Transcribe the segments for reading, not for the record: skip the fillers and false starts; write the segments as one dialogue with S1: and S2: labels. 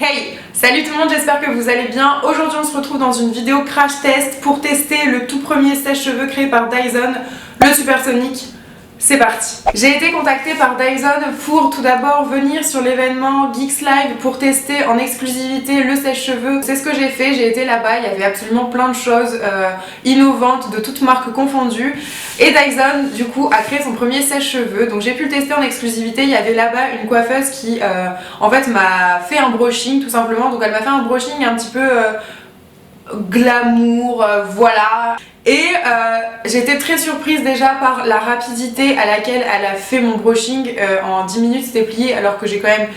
S1: Hey! Salut tout le monde, j'espère que vous allez bien. Aujourd'hui on se retrouve dans une vidéo crash test pour tester le tout premier sèche-cheveux créé par Dyson, le Supersonic. C'est parti. J'ai été contactée par Dyson pour tout d'abord venir sur l'événement Geeks Live pour tester en exclusivité le sèche-cheveux. C'est ce que j'ai fait, j'ai été là-bas, il y avait absolument plein de choses innovantes de toutes marques confondues. Et Dyson du coup a créé son premier sèche-cheveux, donc j'ai pu le tester en exclusivité. Il y avait là-bas une coiffeuse qui en fait m'a fait un brushing tout simplement, donc elle m'a fait un brushing un petit peu glamour, voilà. Et j'ai été très surprise déjà par la rapidité à laquelle elle a fait mon brushing. En 10 minutes c'était plié alors que j'ai quand même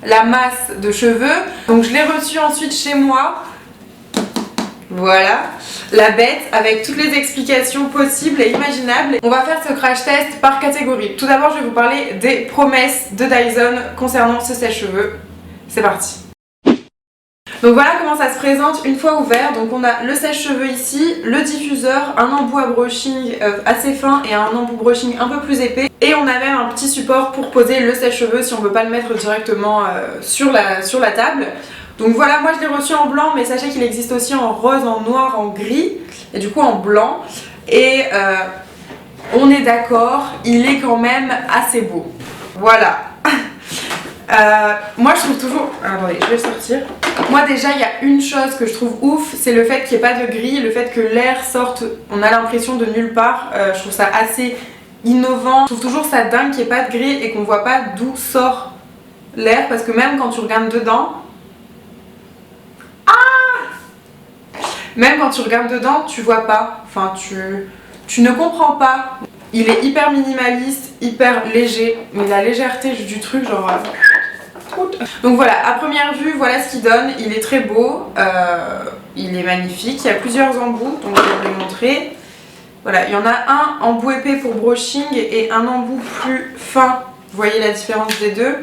S1: la masse de cheveux. Donc je l'ai reçu ensuite chez moi. Voilà, la bête avec toutes les explications possibles et imaginables. On va faire ce crash test par catégorie. Tout d'abord je vais vous parler des promesses de Dyson concernant ce sèche-cheveux. C'est parti. Donc voilà comment ça se présente une fois ouvert. Donc on a le sèche-cheveux ici, le diffuseur, un embout à brushing assez fin et un embout brushing un peu plus épais. Et on a même un petit support pour poser le sèche-cheveux si on veut pas le mettre directement sur la table. Donc voilà, moi je l'ai reçu en blanc, mais sachez qu'il existe aussi en rose, en noir, en gris et du coup en blanc. Et on est d'accord, il est quand même assez beau. Voilà. Moi je trouve toujours... Attendez, je vais le sortir. Moi déjà il y a une chose que je trouve ouf, c'est le fait qu'il n'y ait pas de gris, le fait que l'air sorte, on a l'impression de nulle part. Je trouve ça assez innovant. Je trouve toujours ça dingue qu'il n'y ait pas de gris et qu'on voit pas d'où sort l'air, parce que même quand tu regardes dedans... Même quand tu regardes dedans, tu vois pas. Enfin, tu ne comprends pas. Il est hyper minimaliste, hyper léger, mais la légèreté du truc, genre... Donc voilà, à première vue, voilà ce qu'il donne. Il est très beau, il est magnifique. Il y a plusieurs embouts, donc je vais vous les montrer. Voilà, il y en a un embout épais pour brushing et un embout plus fin. Vous voyez la différence des deux.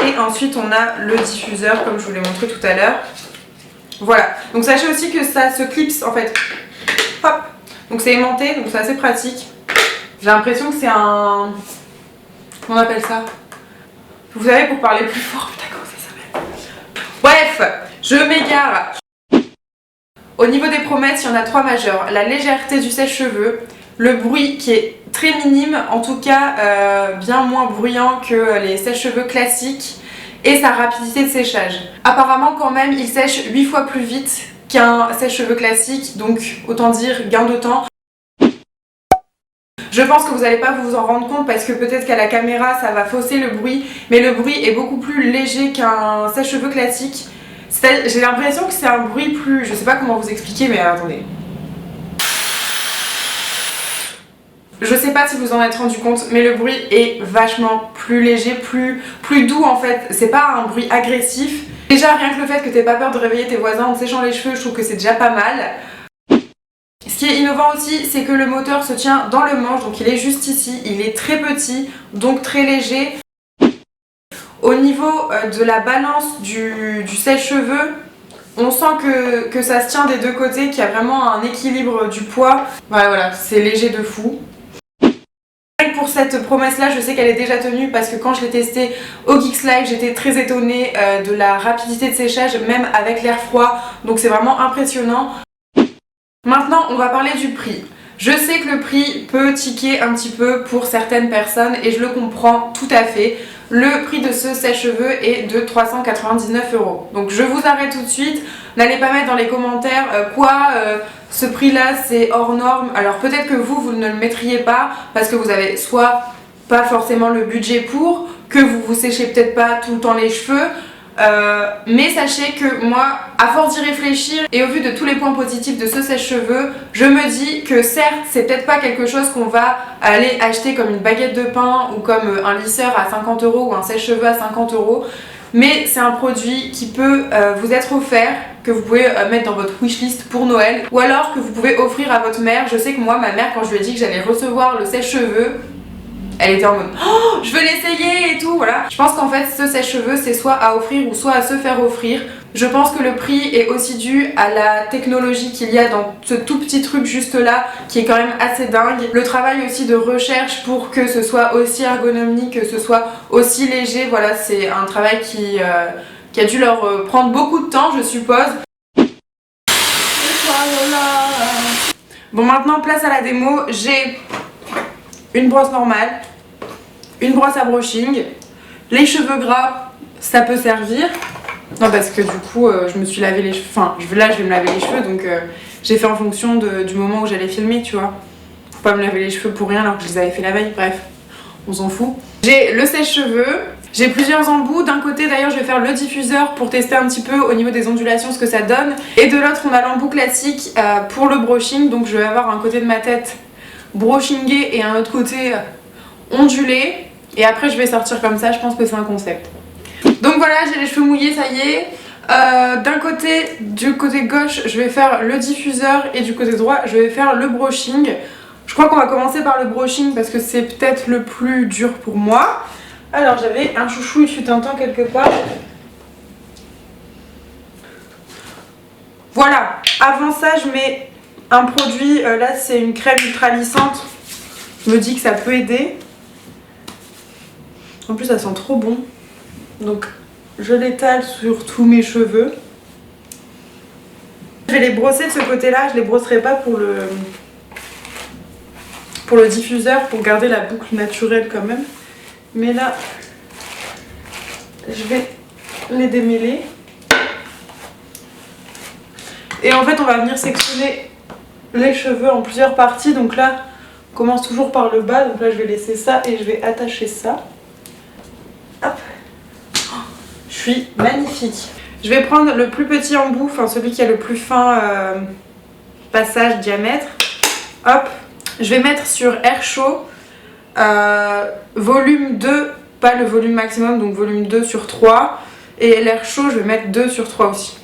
S1: Et ensuite, on a le diffuseur, comme je vous l'ai montré tout à l'heure. Voilà, donc sachez aussi que ça se clipse en fait. Hop. Donc c'est aimanté, donc c'est assez pratique. J'ai l'impression que c'est un... Comment on appelle ça? Vous savez, pour parler plus fort, putain, comment ça s'appelle? Bref, je m'égare. Au niveau des promesses, il y en a trois majeures. La légèreté du sèche-cheveux, le bruit qui est très minime, en tout cas bien moins bruyant que les sèche-cheveux classiques, et sa rapidité de séchage. Apparemment quand même, il sèche 8 fois plus vite qu'un sèche-cheveux classique, donc autant dire gain de temps. Je pense que vous n'allez pas vous en rendre compte parce que peut-être qu'à la caméra ça va fausser le bruit, mais le bruit est beaucoup plus léger qu'un sèche-cheveux classique. J'ai l'impression que c'est un bruit plus... Je sais pas comment vous expliquer, mais attendez. Je sais pas si vous en êtes rendu compte, mais le bruit est vachement plus léger, plus doux en fait. C'est pas un bruit agressif. Déjà rien que le fait que t'aies pas peur de réveiller tes voisins en te séchant les cheveux, je trouve que c'est déjà pas mal. Ce qui est innovant aussi, c'est que le moteur se tient dans le manche, donc il est juste ici, il est très petit, donc très léger. Au niveau de la balance du sèche-cheveux, on sent que ça se tient des deux côtés, qu'il y a vraiment un équilibre du poids. Voilà, c'est léger de fou. Pour cette promesse là, je sais qu'elle est déjà tenue parce que quand je l'ai testé au Geeks Live, j'étais très étonnée de la rapidité de séchage, même avec l'air froid, donc c'est vraiment impressionnant. Maintenant on va parler du prix. Je sais que le prix peut tiquer un petit peu pour certaines personnes et je le comprends tout à fait. Le prix de ce sèche-cheveux est de 399 €. Donc je vous arrête tout de suite. N'allez pas mettre dans les commentaires ce prix là c'est hors norme. Alors peut-être que vous ne le mettriez pas parce que vous avez soit pas forcément le budget pour, que vous séchez peut-être pas tout le temps les cheveux. Mais sachez que moi, à force d'y réfléchir et au vu de tous les points positifs de ce sèche-cheveux, je me dis que certes c'est peut-être pas quelque chose qu'on va aller acheter comme une baguette de pain ou comme un lisseur à 50 € ou un sèche-cheveux à 50 €, mais c'est un produit qui peut vous être offert, que vous pouvez mettre dans votre wishlist pour Noël, ou alors que vous pouvez offrir à votre mère. Je sais que moi, ma mère, quand je lui ai dit que j'allais recevoir le sèche-cheveux, Elle était en mode oh, je veux l'essayer et tout, voilà. Je pense qu'en fait ce sèche-cheveux c'est soit à offrir ou soit à se faire offrir. Je pense que le prix est aussi dû à la technologie qu'il y a dans ce tout petit truc juste là qui est quand même assez dingue. Le travail aussi de recherche pour que ce soit aussi ergonomique, que ce soit aussi léger, voilà, c'est un travail qui a dû leur prendre beaucoup de temps, je suppose. Bon, maintenant place à la démo. J'ai une brosse normale, une brosse à brushing, les cheveux gras, ça peut servir. Non, parce que du coup, je me suis lavé les cheveux. Enfin, là, je vais me laver les cheveux, donc j'ai fait en fonction du moment où j'allais filmer, tu vois. Faut pas me laver les cheveux pour rien alors que je les avais fait la veille, bref, on s'en fout. J'ai le sèche-cheveux, j'ai plusieurs embouts. D'un côté, d'ailleurs, je vais faire le diffuseur pour tester un petit peu au niveau des ondulations ce que ça donne. Et de l'autre, on a l'embout classique pour le brushing. Donc, je vais avoir un côté de ma tête brushingé et un autre côté ondulé. Et après, je vais sortir comme ça. Je pense que c'est un concept. Donc voilà, j'ai les cheveux mouillés, ça y est. D'un côté, du côté gauche, je vais faire le diffuseur et du côté droit, je vais faire le brushing. Je crois qu'on va commencer par le brushing parce que c'est peut-être le plus dur pour moi. Alors j'avais un chouchou, il fut un temps quelque part. Voilà, avant ça je mets un produit, là c'est une crème ultra lissante. Je me dis que ça peut aider. En plus ça sent trop bon. Donc je l'étale sur tous mes cheveux. Je vais les brosser de ce côté-là, je les brosserai pas pour le diffuseur pour garder la boucle naturelle quand même. Mais là, je vais les démêler. Et en fait, on va venir sectionner les cheveux en plusieurs parties. Donc là, on commence toujours par le bas. Donc là, je vais laisser ça et je vais attacher ça. Hop. Je suis magnifique. Je vais prendre le plus petit embout, enfin celui qui a le plus fin passage diamètre. Hop. Je vais mettre sur air chaud, volume 2, pas le volume maximum, donc volume 2 sur 3. Et l'air chaud, je vais mettre 2 sur 3 aussi.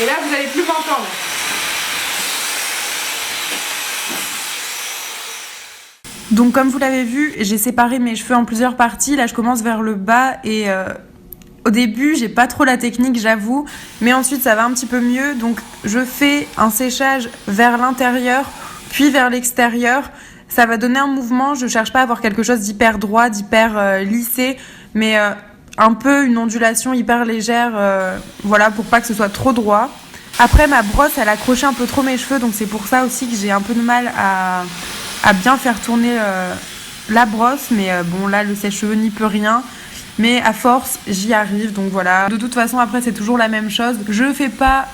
S1: Et là, vous n'allez plus m'entendre. Donc comme vous l'avez vu, j'ai séparé mes cheveux en plusieurs parties. Là, je commence vers le bas et au début, j'ai pas trop la technique, j'avoue. Mais ensuite, ça va un petit peu mieux. Donc je fais un séchage vers l'intérieur, puis vers l'extérieur. Ça va donner un mouvement. Je cherche pas à avoir quelque chose d'hyper droit, d'hyper lissé, mais un peu une ondulation hyper légère, voilà, pour pas que ce soit trop droit. Après, ma brosse, elle accrochait un peu trop mes cheveux, donc c'est pour ça aussi que j'ai un peu de mal à bien faire tourner la brosse. Mais bon, là, le sèche-cheveux n'y peut rien. Mais à force, j'y arrive, donc voilà. De toute façon, après, c'est toujours la même chose. Je fais pas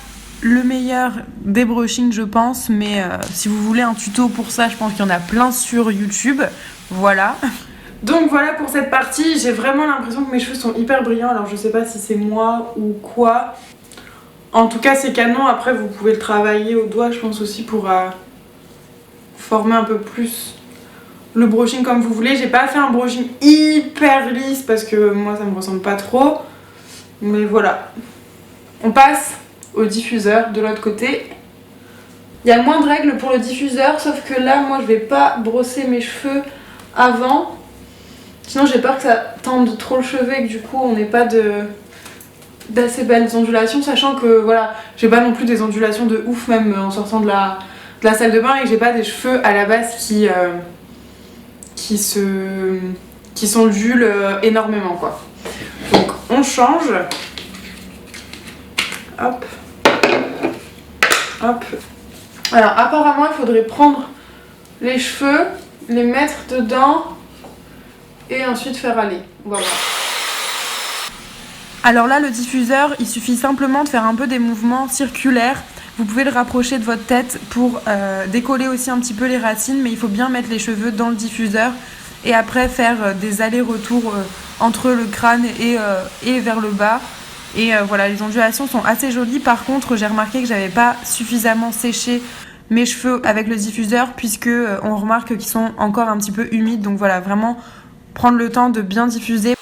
S1: le meilleur des brushings, je pense, mais si vous voulez un tuto pour ça, je pense qu'il y en a plein sur YouTube. Voilà. Donc voilà pour cette partie. J'ai vraiment l'impression que mes cheveux sont hyper brillants. Alors je sais pas si c'est moi ou quoi. En tout cas, c'est canon. Après, vous pouvez le travailler au doigt, je pense aussi, pour former un peu plus le brushing comme vous voulez. J'ai pas fait un brushing hyper lisse parce que moi ça me ressemble pas trop. Mais voilà. On passe au diffuseur de l'autre côté. Il y a moins de règles pour le diffuseur, sauf que là, moi je vais pas brosser mes cheveux avant. Sinon j'ai peur que ça tende trop le cheveu et que du coup on n'ait pas d'assez belles ondulations, sachant que voilà, j'ai pas non plus des ondulations de ouf même en sortant de la salle de bain et que j'ai pas des cheveux à la base qui s'ondulent énormément quoi. Donc on change. Hop. Hop. Alors apparemment il faudrait prendre les cheveux, les mettre dedans et ensuite faire aller. On va voir. Alors là, le diffuseur, il suffit simplement de faire un peu des mouvements circulaires. Vous pouvez le rapprocher de votre tête pour décoller aussi un petit peu les racines, mais il faut bien mettre les cheveux dans le diffuseur et après faire des allers-retours entre le crâne et vers le bas. Et voilà, les ondulations sont assez jolies. Par contre, j'ai remarqué que j'avais pas suffisamment séché mes cheveux avec le diffuseur puisque on remarque qu'ils sont encore un petit peu humides. Donc voilà, vraiment prendre le temps de bien diffuser.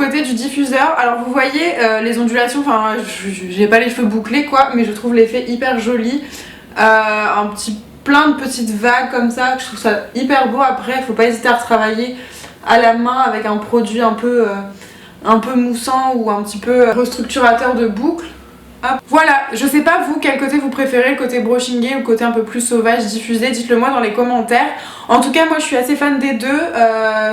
S1: côté du diffuseur. Alors vous voyez les ondulations, enfin j'ai pas les cheveux bouclés quoi, mais je trouve l'effet hyper joli. Plein de petites vagues comme ça, je trouve ça hyper beau. Après faut pas hésiter à retravailler à la main avec un produit un peu moussant ou un petit peu restructurateur de boucles. Hop. Voilà, je sais pas vous quel côté vous préférez, le côté brushingé ou le côté un peu plus sauvage, diffusé, dites-le moi dans les commentaires. En tout cas moi je suis assez fan des deux,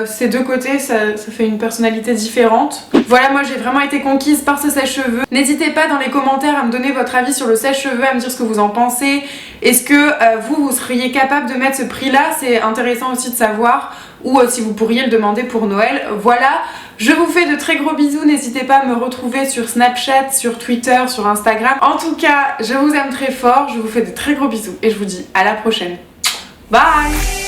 S1: ces deux côtés ça fait une personnalité différente. Voilà, moi j'ai vraiment été conquise par ce sèche-cheveux. N'hésitez pas dans les commentaires à me donner votre avis sur le sèche-cheveux, à me dire ce que vous en pensez. Est-ce que vous seriez capable de mettre ce prix là, c'est intéressant aussi de savoir, ou si vous pourriez le demander pour Noël. Voilà, je vous fais de très gros bisous, n'hésitez pas à me retrouver sur Snapchat, sur Twitter, sur Instagram. En tout cas, je vous aime très fort, je vous fais de très gros bisous et je vous dis à la prochaine. Bye!